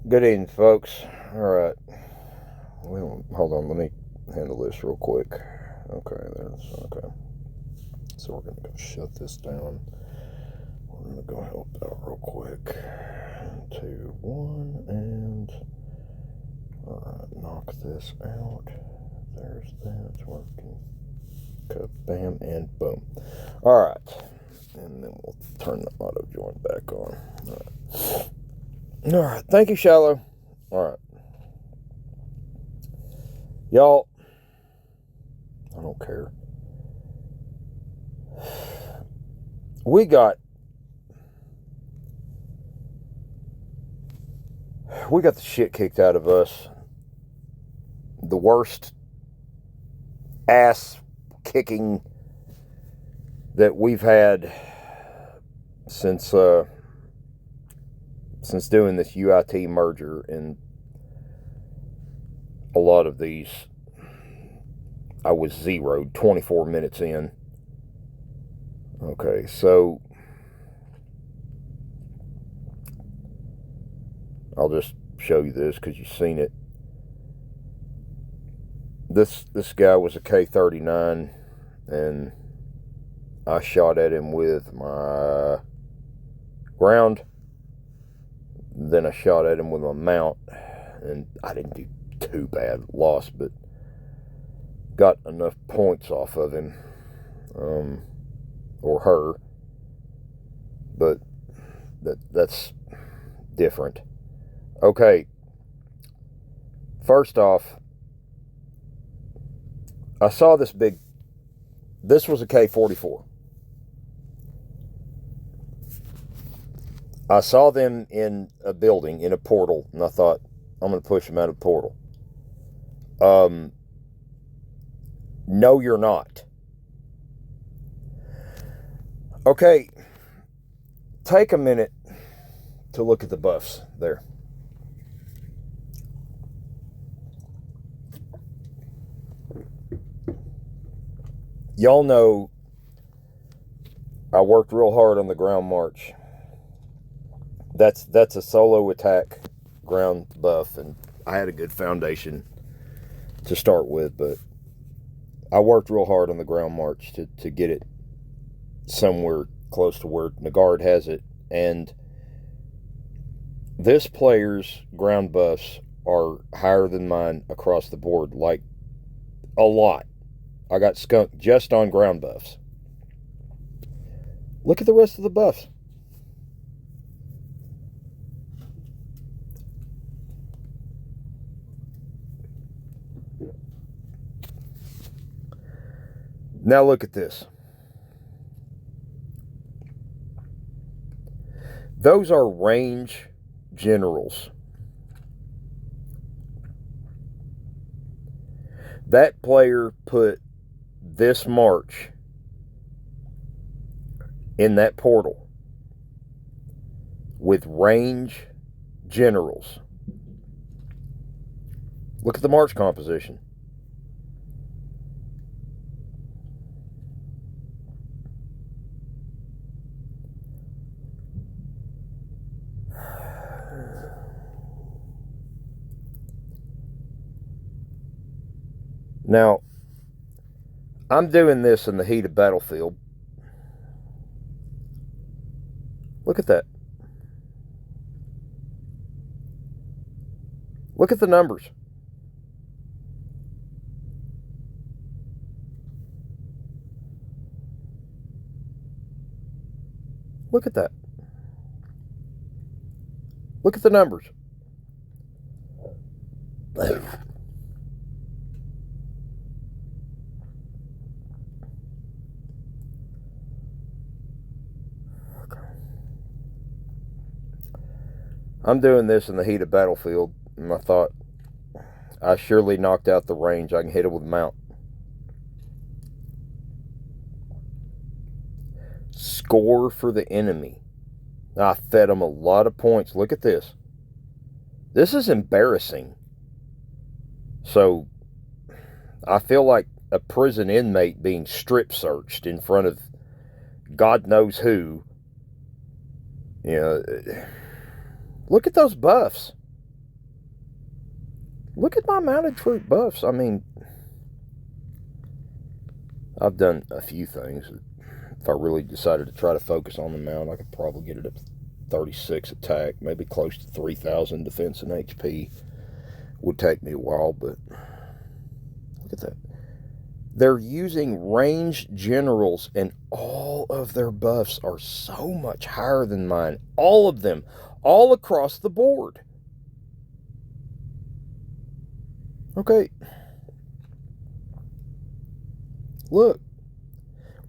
Good evening, folks. All right. Well, hold on. Let me handle this real quick. Okay, there's okay. So we're gonna go shut this down. We're gonna go help out real quick. 2, 1, and all right. Knock this out. There's that. It's working. Bam and boom. All right. And then we'll turn the auto join back on. All right. All right. Thank you, Shallow. All right. Y'all, I don't care. We got the shit kicked out of us. The worst ass kicking that we've had since doing this UIT merger, and a lot of these I was zeroed 24 minutes in. Okay, so I'll just show you this because you've seen it. This guy was a K39, and I shot at him with my ground. Then I shot at him with my mount, and I didn't do too bad, lost, but got enough points off of him, or her. But that's different. Okay, first off, I saw this was a K44. I saw them in a building, in a portal, and I thought, I'm going to push them out of the portal. No, you're not. Okay, take a minute to look at the buffs there. Y'all know I worked real hard on the ground march. That's a solo attack ground buff, and I had a good foundation to start with, but I worked real hard on the ground march to get it somewhere close to where Nagard has it, and this player's ground buffs are higher than mine across the board, like a lot. I got skunked just on ground buffs. Look at the rest of the buffs. Now look at this. Those are range generals. That player put this march in that portal with range generals. Look at the march composition. Now, I'm doing this in the heat of battlefield. Look at that. Look at the numbers. Look at that. Look at the numbers. I'm doing this in the heat of battlefield, and I thought, I surely knocked out the range. I can hit it with mount. Score for the enemy. I fed them a lot of points. Look at this. This is embarrassing. So, I feel like a prison inmate being strip searched in front of God knows who. You know, look at those buffs. Look at my mounted troop buffs. I mean, I've done a few things. If I really decided to try to focus on the mount, I could probably get it up to 36 attack, maybe close to 3,000 defense and HP. Would take me a while, but look at that. They're using ranged generals, and all of their buffs are so much higher than mine. All of them, all across the board. Okay. Look.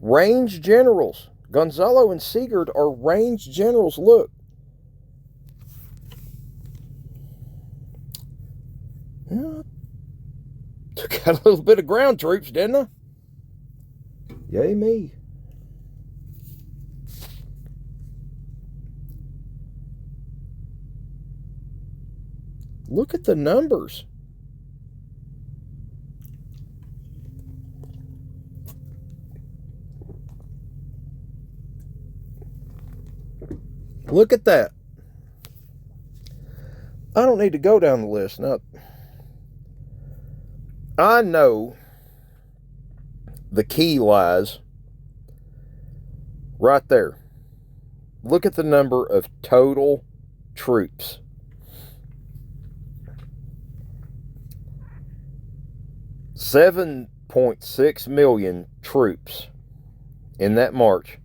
Ranged generals. Gonzalo and Sigurd are ranged generals. Look. Yeah. Took out a little bit of ground troops, didn't I? Yay me. Look at the numbers. Look at that. I don't need to go down the list. Now, I know the key lies right there. Look at the number of total troops. $7.6 million troops in that march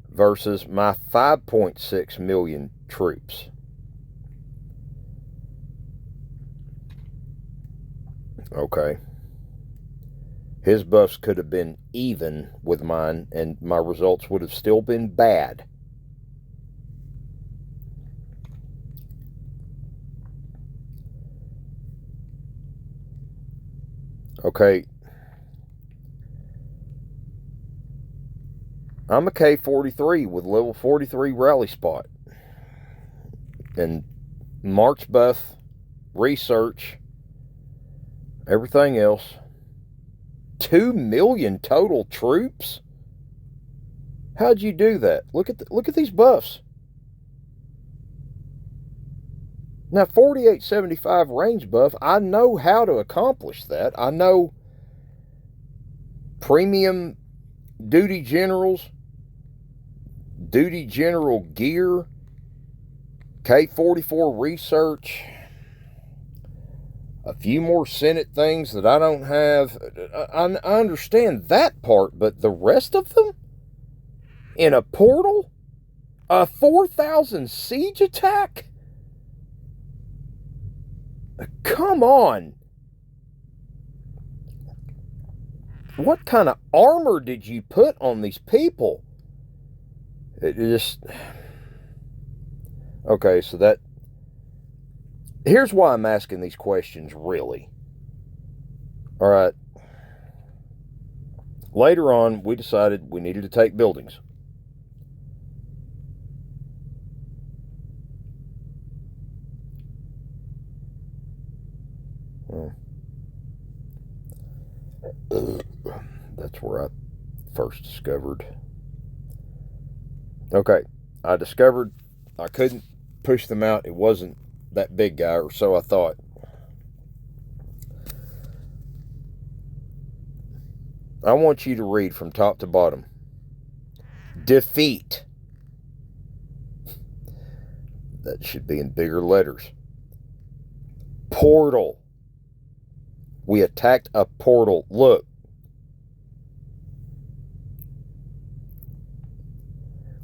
versus my 5.6 million troops. Okay. His buffs could have been even with mine, and my results would have still been bad. Okay. I'm a K-43 with level 43 rally spot. And march buff, research, everything else. 2 million total troops? How'd you do that? Look at these buffs. Now, 4875 range buff, I know how to accomplish that. I know premium duty generals, duty general gear, K-44 research, a few more Senate things that I don't have. I understand that part, but the rest of them? In a portal? A 4,000 siege attack? Come on. What kind of armor did you put on these people? It just... Okay, so that... Here's why I'm asking these questions, really. All right. Later on, we decided we needed to take buildings. That's where I first discovered. Okay, I discovered I couldn't push them out. It wasn't that big guy, or so I thought. I want you to read from top to bottom. Defeat. That should be in bigger letters. Portal. We attacked a portal. Look.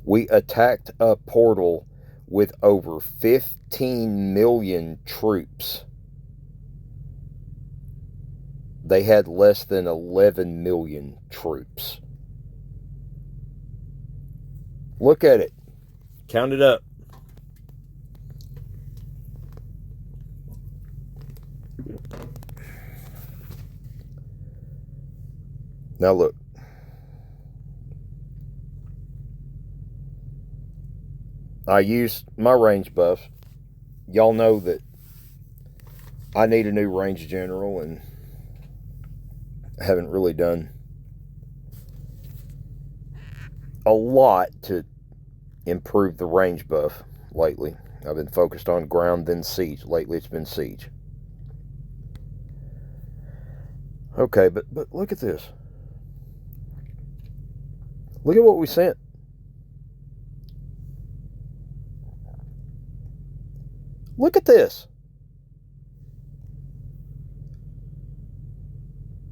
We attacked a portal with over 15 million troops. They had less than 11 million troops. Look at it. Count it up. Now look. I used my range buff. Y'all know that I need a new range general, and I haven't really done a lot to improve the range buff lately. I've been focused on ground, then siege. Lately it's been siege. Okay, but look at this. Look at what we sent. Look at this.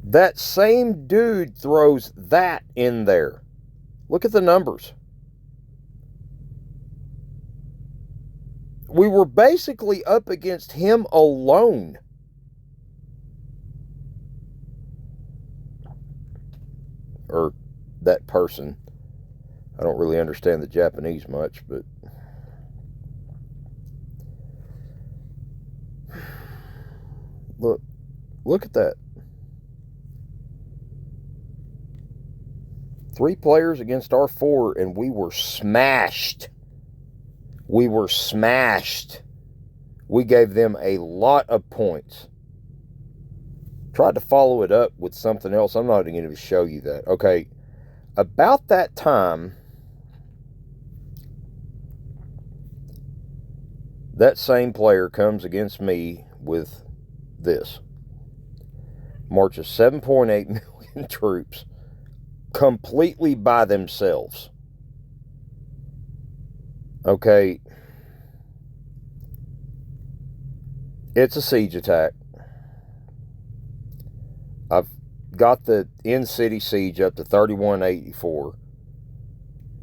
That same dude throws that in there. Look at the numbers. We were basically up against him alone. Or that person. I don't really understand the Japanese much, but look at that. 3 players against our 4, and we were smashed. We were smashed. We gave them a lot of points. Tried to follow it up with something else. I'm not even going to show you that. Okay, about that time, that same player comes against me with this. Marches 7.8 million troops completely by themselves. Okay, it's a siege attack. I've got the in-city siege up to 3184.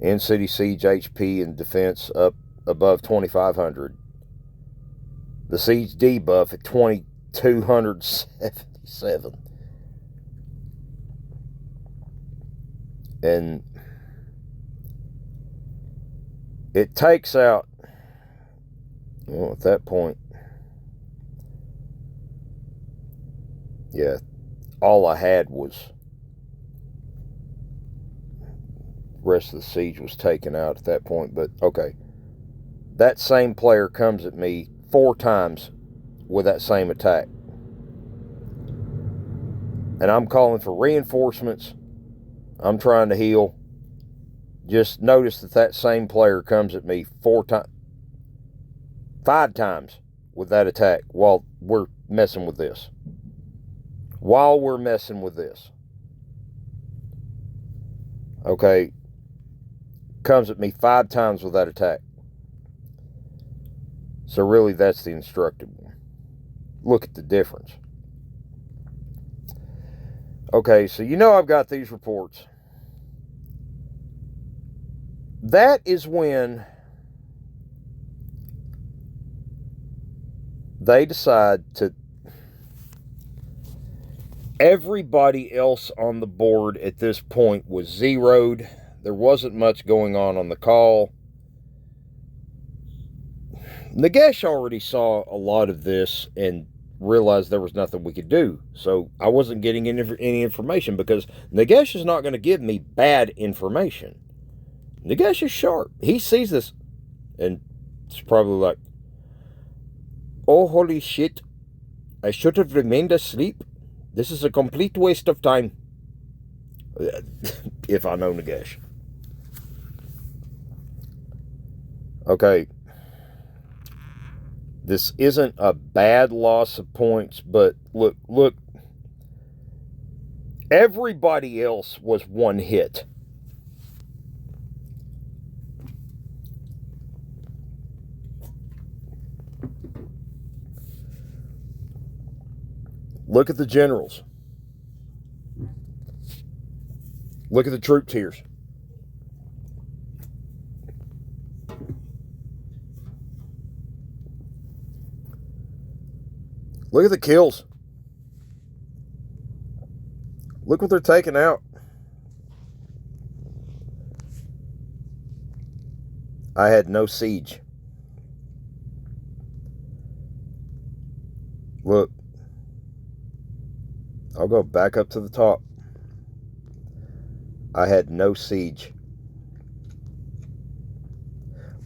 In-city siege HP and defense up above 2500. The siege debuff at 2277. And it takes out, well, at that point, yeah, all I had was, rest of the siege was taken out at that point. But okay, that same player comes at me 4 times with that same attack, and I'm calling for reinforcements. I'm trying to heal. Just notice that same player comes at me 5 times with that attack while we're messing with this. Okay, comes at me 5 times with that attack. So really, that's the instructed one. Look at the difference. Okay, so I've got these reports. That is when they decide to... Everybody else on the board at this point was zeroed. There wasn't much going on the call. Nagesh already saw a lot of this and realized there was nothing we could do. So I wasn't getting any information, because Nagesh is not going to give me bad information. Nagesh is sharp. He sees this and it's probably like, oh, holy shit. I should have remained asleep. This is a complete waste of time. If I know Nagesh. Okay. This isn't a bad loss of points, but look. Everybody else was 1 hit. Look at the generals. Look at the troop tiers. Look at the kills. Look what they're taking out. I had no siege. Look. I'll go back up to the top. I had no siege.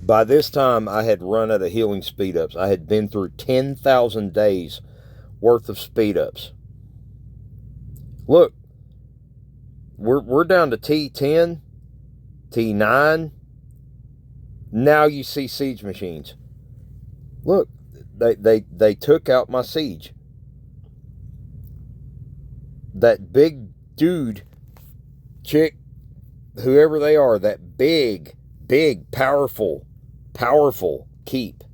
By this time, I had run out of healing speed-ups. I had been through 10,000 days worth of speed-ups. Look, we're down to T10, T9. Now you see siege machines. Look, they took out my siege. that big dude, chick, whoever they are, that big, powerful keep.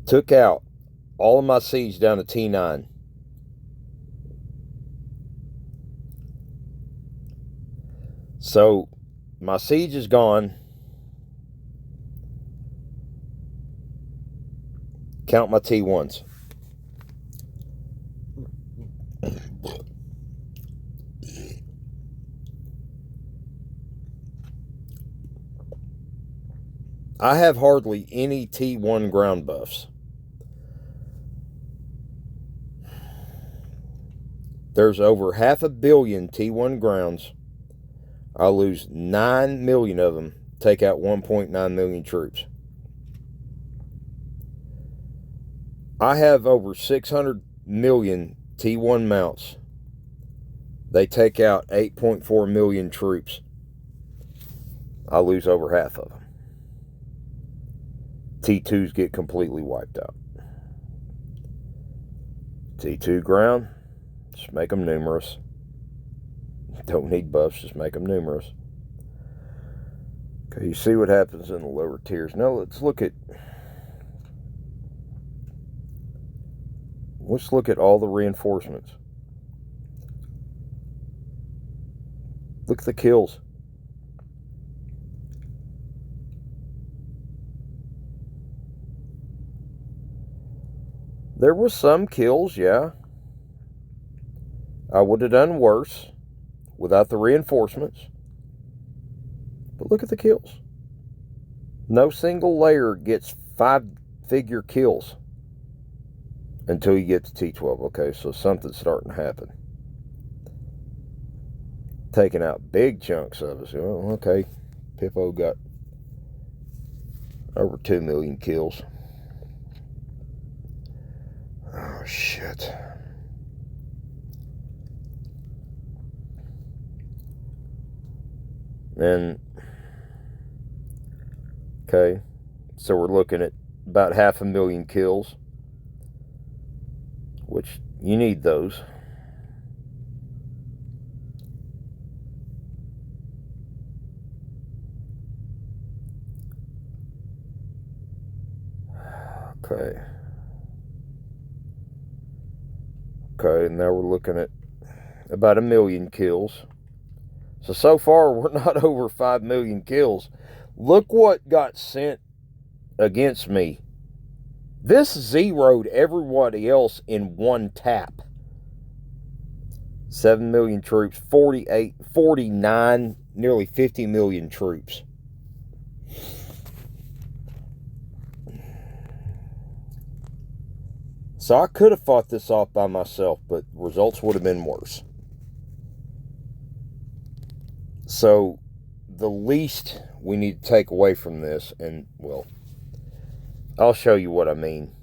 Took out all of my siege down to T9. So my siege is gone. Count my T1s. I have hardly any T1 ground buffs. There's over 500 million T1 grounds. I lose 9 million of them. Take out 1.9 million troops. I have over 600 million T1 mounts. They take out 8.4 million troops. I lose over half of them. T2s get completely wiped out. T2 ground, just make them numerous. Don't need buffs, just make them numerous. Okay, you see what happens in the lower tiers. Now let's look at all the reinforcements. Look at the kills. There were some kills, yeah. I would have done worse without the reinforcements. But look at the kills. No single layer gets 5-figure kills until you get to T12. Okay, so something's starting to happen. Taking out big chunks of us. Well, okay, Pippo got over 2 million kills. Oh, shit. And, okay, so we're looking at about 500,000 kills, which you need those. Okay. Okay, now we're looking at about 1 million kills. So far, we're not over 5 million kills. Look what got sent against me. This zeroed everybody else in one tap. 7 million troops, 48, 49, nearly 50 million troops. So I could have fought this off by myself, but results would have been worse. So the least we need to take away from this, and, well, I'll show you what I mean,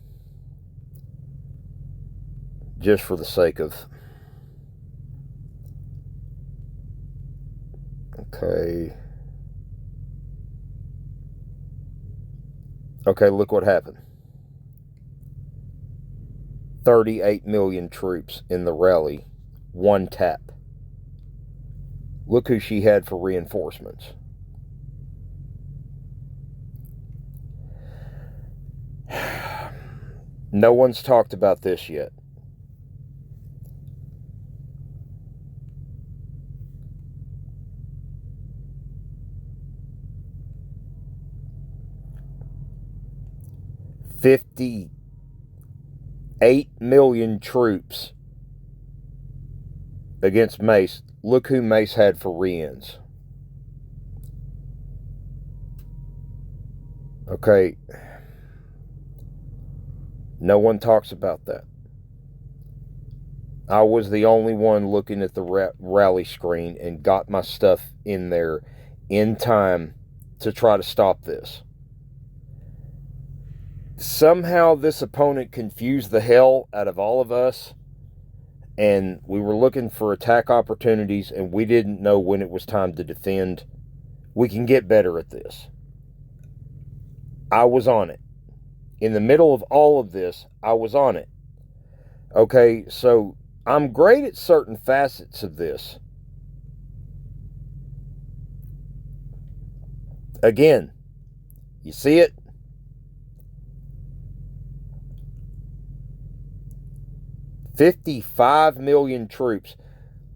just for the sake of... Okay. Okay, look what happened. 38 million troops in the rally, one tap. Look who she had for reinforcements. No one's talked about this yet. $58 million troops against Mace. Look who Mace had for re-ins. Okay. No one talks about that. I was the only one looking at the rally screen and got my stuff in there in time to try to stop this. Somehow this opponent confused the hell out of all of us, and we were looking for attack opportunities, and we didn't know when it was time to defend. We can get better at this. I was on it. In the middle of all of this, I was on it. Okay, so I'm great at certain facets of this. Again, you see it? $55 million troops.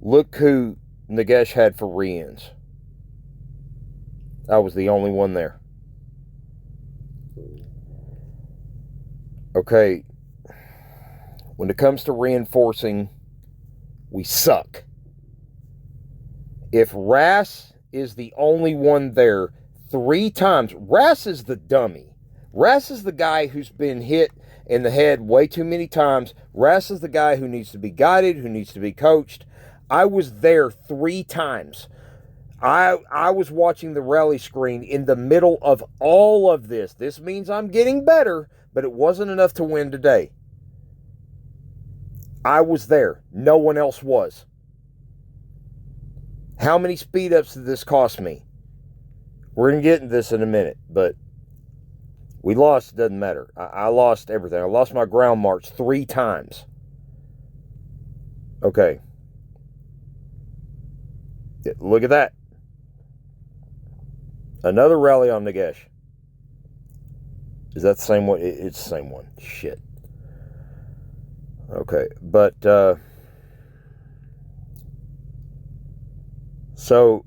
Look who Nagesh had for re-ins. I was the only one there. Okay, when it comes to reinforcing, we suck. If Rass is the only one there 3 times, Rass is the dummy. Rass is the guy who's been hit in the head way too many times. Rass is the guy who needs to be guided, who needs to be coached. I was there 3 times. I was watching the rally screen in the middle of all of this. This means I'm getting better, but it wasn't enough to win today. I was there. No one else was. How many speed ups did this cost me? We're going to get into this in a minute, but we lost. It doesn't matter. I lost everything. I lost my ground march 3 times. Okay. Look at that. Another rally on Nagesh. Is that the same one? It's the same one. Shit. Okay, but so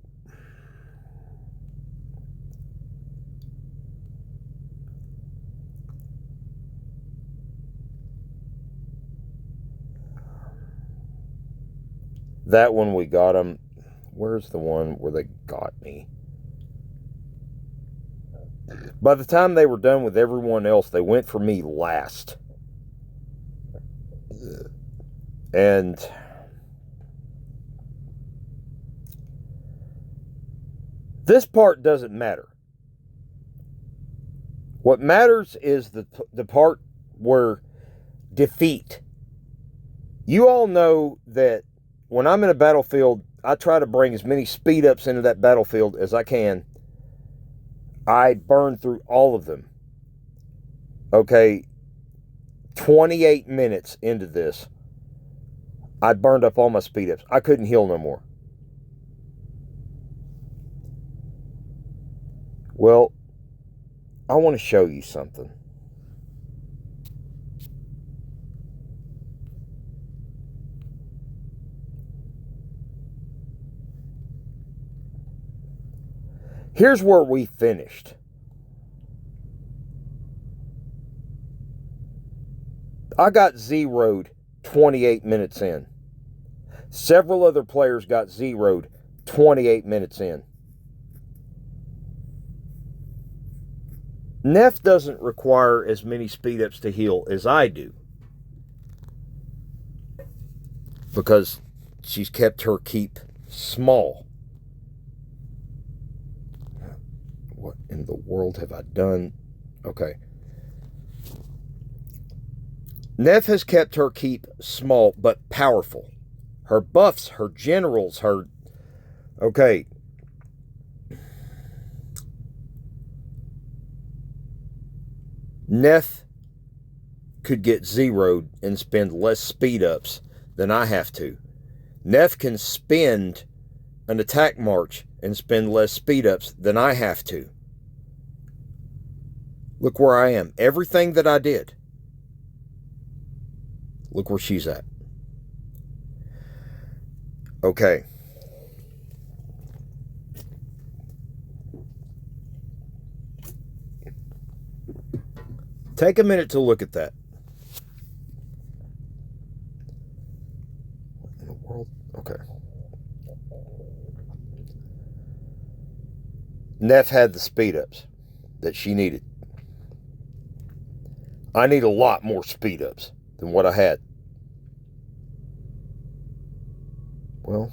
that one we got them. Where's the one where they got me? By the time they were done with everyone else, they went for me last. And this part doesn't matter. What matters is the part where defeat. You all know that when I'm in a battlefield, I try to bring as many speed ups into that battlefield as I can. I burned through all of them. Okay, 28 minutes into this, I burned up all my speed ups. I couldn't heal no more. Well, I want to show you something. Here's where we finished. I got zeroed 28 minutes in. Several other players got zeroed 28 minutes in. Neff doesn't require as many speed ups to heal as I do, because she's kept her keep small. What in the world have I done? Okay. Neff has kept her keep small but powerful. Her buffs, her generals, her... Okay. Neff could get zeroed and spend less speed ups than I have to. Neff can spend an attack march and spend less speed ups than I have to. Look where I am. Everything that I did. Look where she's at. Okay. Take a minute to look at that. What in the world? Okay. Neff had the speed ups that she needed. I need a lot more speed ups than what I had. Well,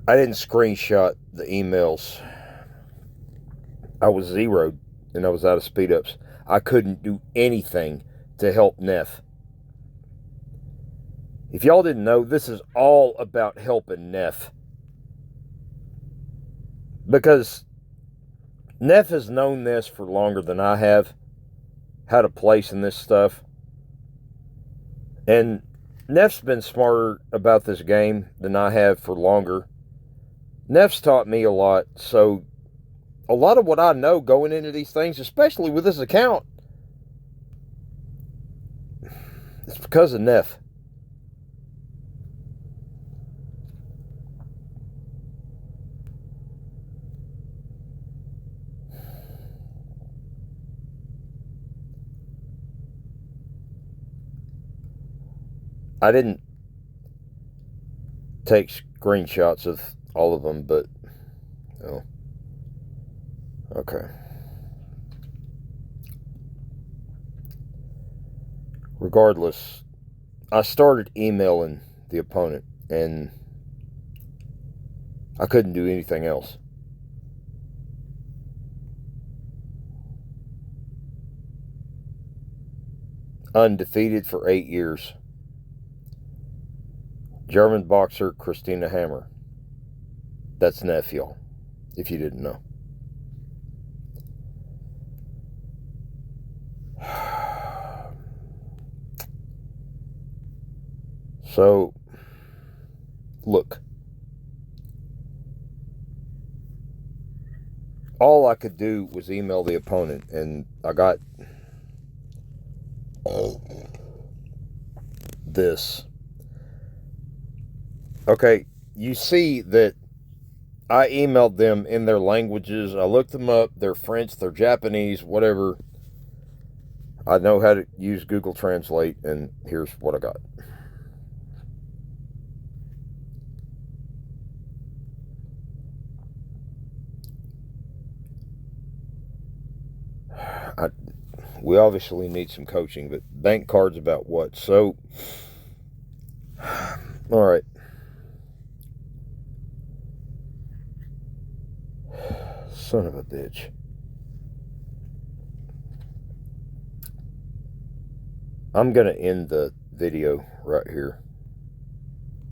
I didn't screenshot the emails. I was zeroed and I was out of speed ups. I couldn't do anything to help Neff. If y'all didn't know, this is all about helping Neff. Because Neff has known this for longer than I have, how to place in this stuff. And Neff's been smarter about this game than I have for longer. Neff's taught me a lot, so a lot of what I know going into these things, especially with this account, it's because of Neff. I didn't take screenshots of all of them, but oh, okay. Regardless, I started emailing the opponent, and I couldn't do anything else. Undefeated for 8 years. German boxer Christina Hammer. That's Neff, y'all, if you didn't know. So, look. All I could do was email the opponent, and I got this. Okay, you see that I emailed them in their languages. I looked them up. They're French, they're Japanese, whatever. I know how to use Google Translate, and here's what I got. We obviously need some coaching, but bank cards about what? So, all right. Son of a bitch. I'm going to end the video right here.